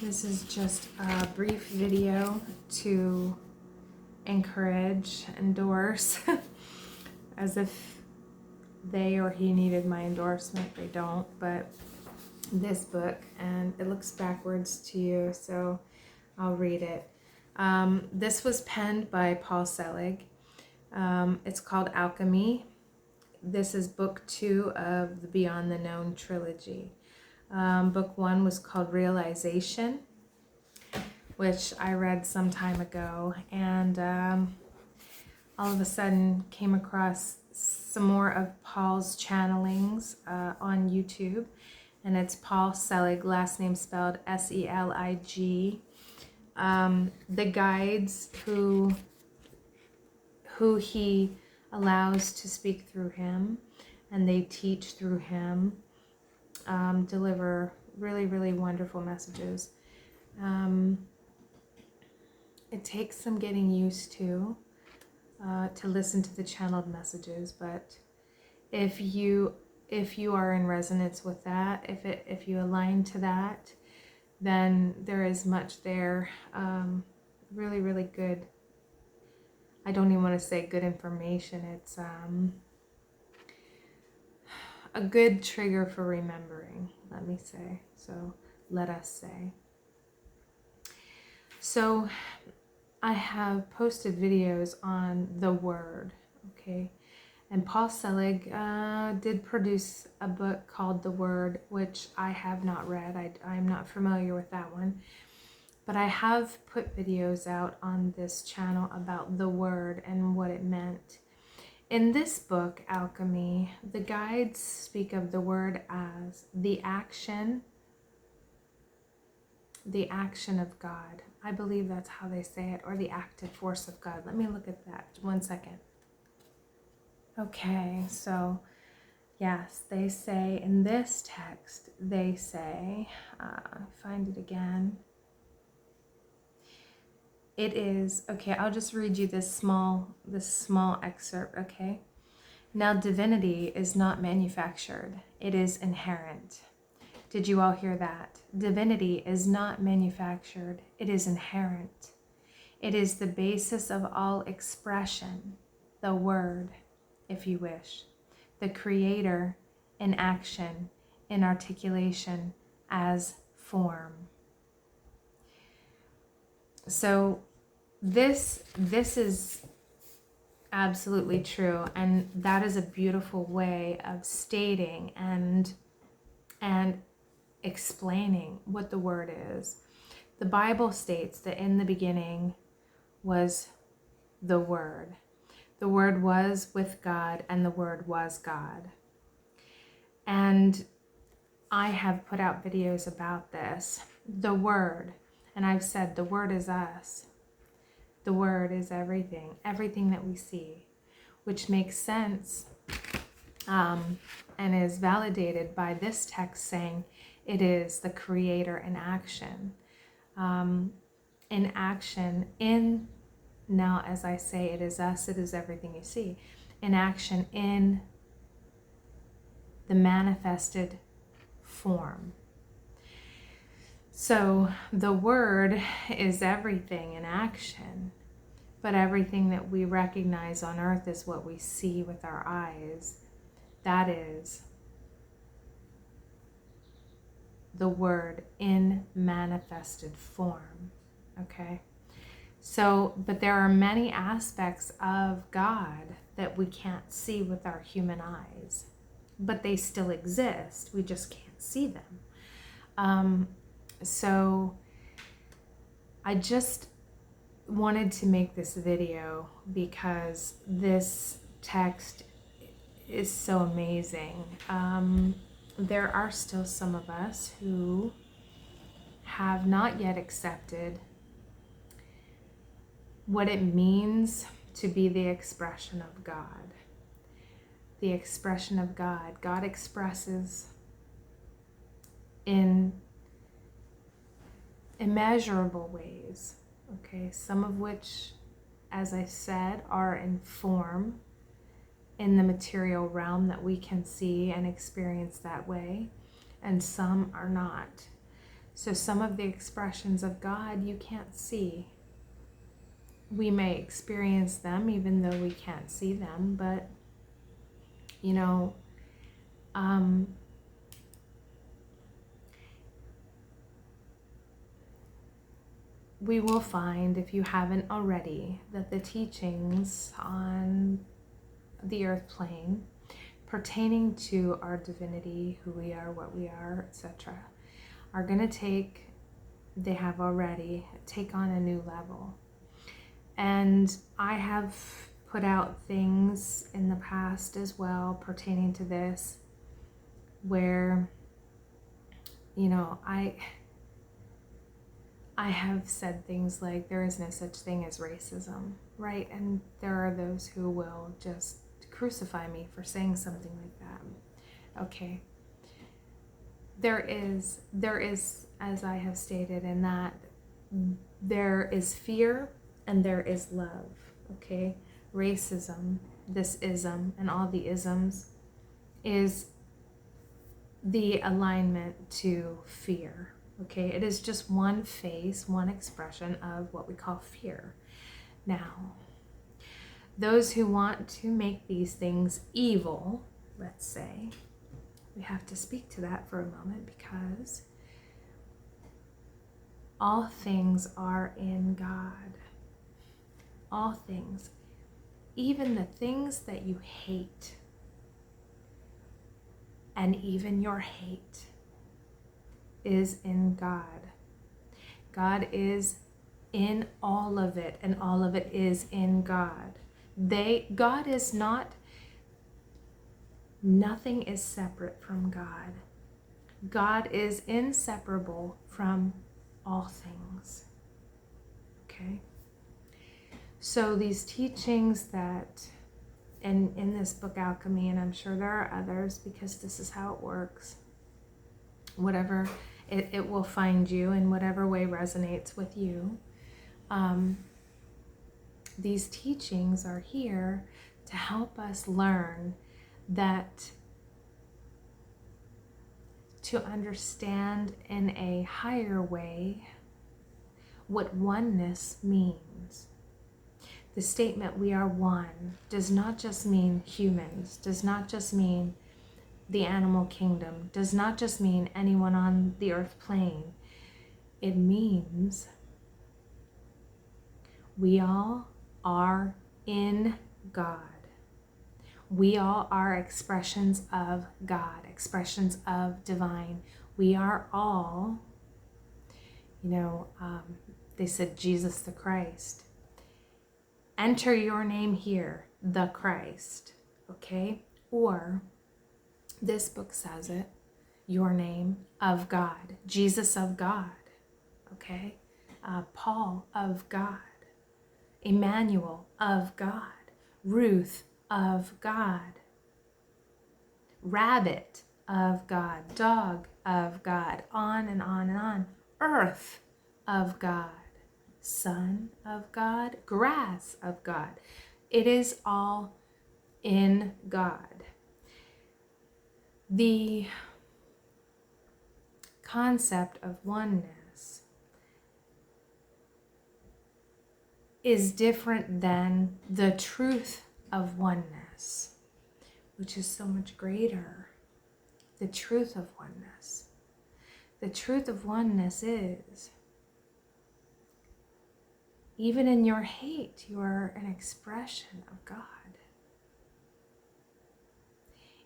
This is just a brief video to encourage, endorse, as if they or he needed my endorsement. They don't, but this book, and it looks backwards to you, so I'll read it. This was penned by Paul Selig. It's called Alchemy. This is book 2 of the Beyond the Known trilogy. Book 1 was called Realization, which I read some time ago, and all of a sudden came across some more of Paul's channelings on YouTube, and it's Paul Selig, last name spelled S-E-L-I-G. The guides who he allows to speak through him, and they teach through him, deliver really, really wonderful messages. It takes some getting used to listen to the channeled messages, but if you are in resonance with that, if you align to that, then there is much there. Really, really good. I don't even want to say good information. It's a good trigger for remembering, let me say. So let us say. So I have posted videos on the word, okay? And Paul Selig did produce a book called The Word, which I have not read. I'm not familiar with that one. But I have put videos out on this channel about the word and what it meant. In this book, Alchemy, the guides speak of the word as the action of God. I believe that's how they say it, or the active force of God. Let me look at that 1 second. Okay, so yes, they say in this text, they say, find it again. It is, okay, I'll just read you this small excerpt, okay? Now, divinity is not manufactured. It is inherent. Did you all hear that? Divinity is not manufactured. It is inherent. It is the basis of all expression, the word, if you wish, the creator in action, in articulation, as form. So this is absolutely true, and that is a beautiful way of stating and explaining what the word is. The Bible states that in the beginning was the Word. The Word was with God, and the Word was God. And I have put out videos about this. The Word, and I've said the Word is us. The Word is everything that we see, which makes sense and is validated by this text saying it is the creator in action. In action, now as I say, it is us, it is everything you see. In action, in the manifested form. So the word is everything in action, but everything that we recognize on earth is what we see with our eyes. That is the word in manifested form, okay? So, but there are many aspects of God that we can't see with our human eyes, but they still exist. We just can't see them. So I just wanted to make this video because this text is so amazing. There are still some of us who have not yet accepted what it means to be the expression of God. The expression of God. God expresses in immeasurable ways, okay? Some of which, as I said, are in form, in the material realm that we can see and experience that way, and some are not. So some of the expressions of God you can't see. We may experience them even though we can't see them, but you know, we will find, if you haven't already, that the teachings on the earth plane pertaining to our divinity, who we are, what we are, etc., are going to they have already take on a new level. And I have put out things in the past as well pertaining to this, where, you know, I have said things like there is no such thing as racism, right? And there are those who will just crucify me for saying something like that. Okay. There is, as I have stated, in that there is fear and there is love, okay? Racism, this ism, and all the isms is the alignment to fear, okay? It is just one face, one expression of what we call fear. Now, those who want to make these things evil, let's say, we have to speak to that for a moment, because all things are in God. All things, even the things that you hate, and even your hate is in God. God is in all of it, and all of it is in God. God is not, nothing is separate from God. God is inseparable from all things. Okay? So these teachings that, in this book Alchemy, and I'm sure there are others, because this is how it works, whatever, it will find you in whatever way resonates with you. These teachings are here to help us learn that, to understand in a higher way what oneness means. The statement "we are one" does not just mean humans, does not just mean the animal kingdom, does not just mean anyone on the earth plane. It means we all are in God. We all are expressions of God, expressions of divine. We are all, they said Jesus the Christ. Enter your name here, the Christ, okay? Or this book says it, your name of God, Jesus of God, okay? Paul of God, Emmanuel of God, Ruth of God, Rabbit of God, Dog of God, on and on and on, Earth of God, Son of God, grass of God. It is all in God. The concept of oneness is different than the truth of oneness, which is so much greater. The truth of oneness. The truth of oneness is, even in your hate, you are an expression of God.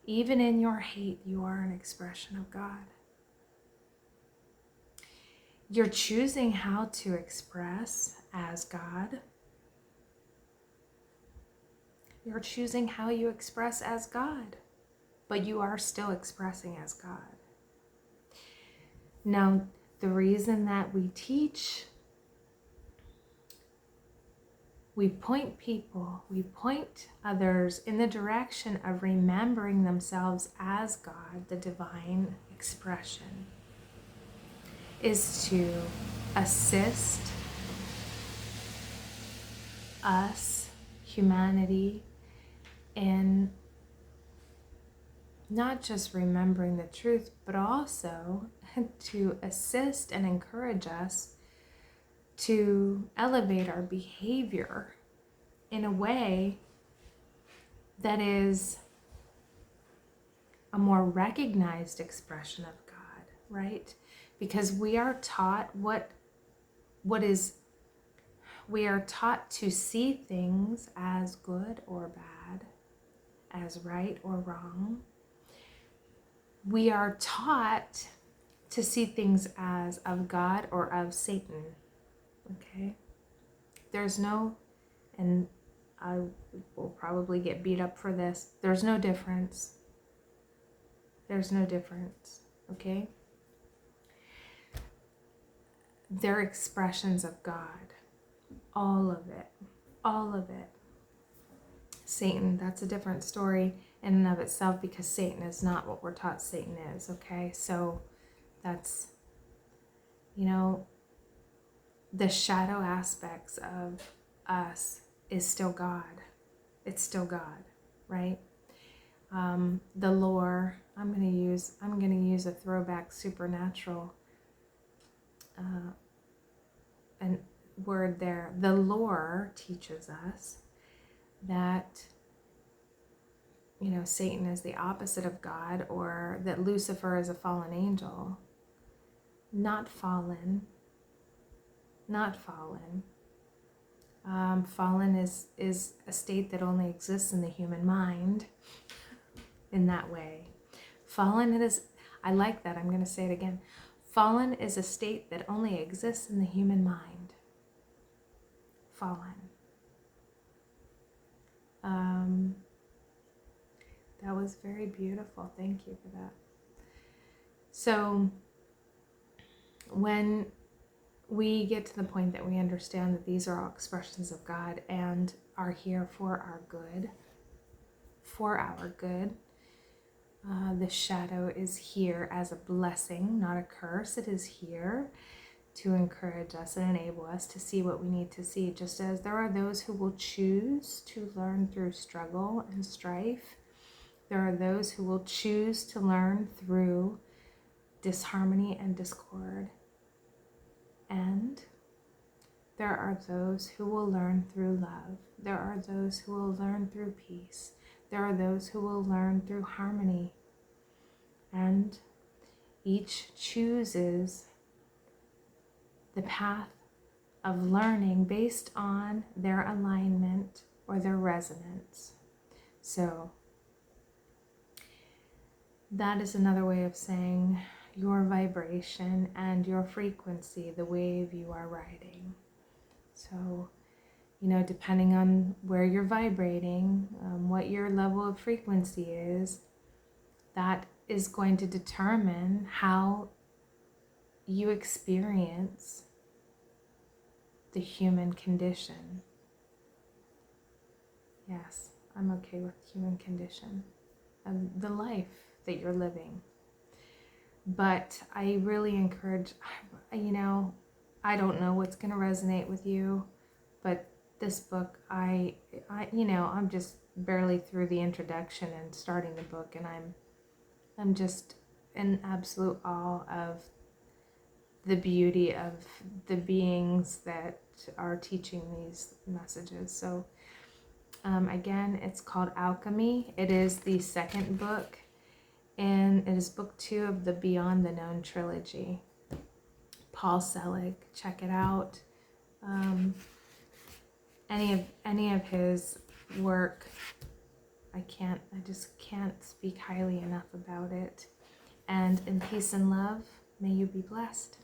Even in your hate, you are an expression of God. You're choosing how to express as God. You're choosing how you express as God, but you are still expressing as God. Now, the reason that we teach, we point people, we point others in the direction of remembering themselves as God, the divine expression, is to assist us, humanity, in not just remembering the truth, but also to assist and encourage us to elevate our behavior in a way that is a more recognized expression of God, right? Because we are taught we are taught to see things as good or bad, as right or wrong. We are taught to see things as of God or of Satan, okay? There's no, and I will probably get beat up for this, there's no difference. There's no difference, okay? They're expressions of God. All of it. All of it. Satan, that's a different story in and of itself, because Satan is not what we're taught Satan is, okay? So that's, the shadow aspects of us is still God. It's still God, right? The lore, I'm gonna use a throwback supernatural and word there. The lore teaches us that Satan is the opposite of God, or that Lucifer is a fallen angel. Not fallen. Fallen is a state that only exists in the human mind in that way. Fallen is, I like that, I'm going to say it again. Fallen is a state that only exists in the human mind. Fallen. That was very beautiful. Thank you for that. So when we get to the point that we understand that these are all expressions of God and are here for our good, the shadow is here as a blessing, not a curse. It is here to encourage us and enable us to see what we need to see, just as there are those who will choose to learn through struggle and strife. There are those who will choose to learn through disharmony and discord. And there are those who will learn through love. There are those who will learn through peace. There are those who will learn through harmony. And each chooses the path of learning based on their alignment or their resonance. So that is another way of saying your vibration and your frequency, the wave you are riding. So, depending on where you're vibrating, what your level of frequency is, that is going to determine how you experience the human condition. Yes, I'm okay with human condition, the life that you're living. But I really encourage, I don't know what's going to resonate with you, but this book, I'm just barely through the introduction and starting the book, and I'm just in absolute awe of the beauty of the beings that are teaching these messages. So again, it's called Alchemy. It is the second book, and it is book 2 of the Beyond the Known trilogy. Paul Selig, check it out. Any of his work, I just can't speak highly enough about it. And in peace and love, may you be blessed.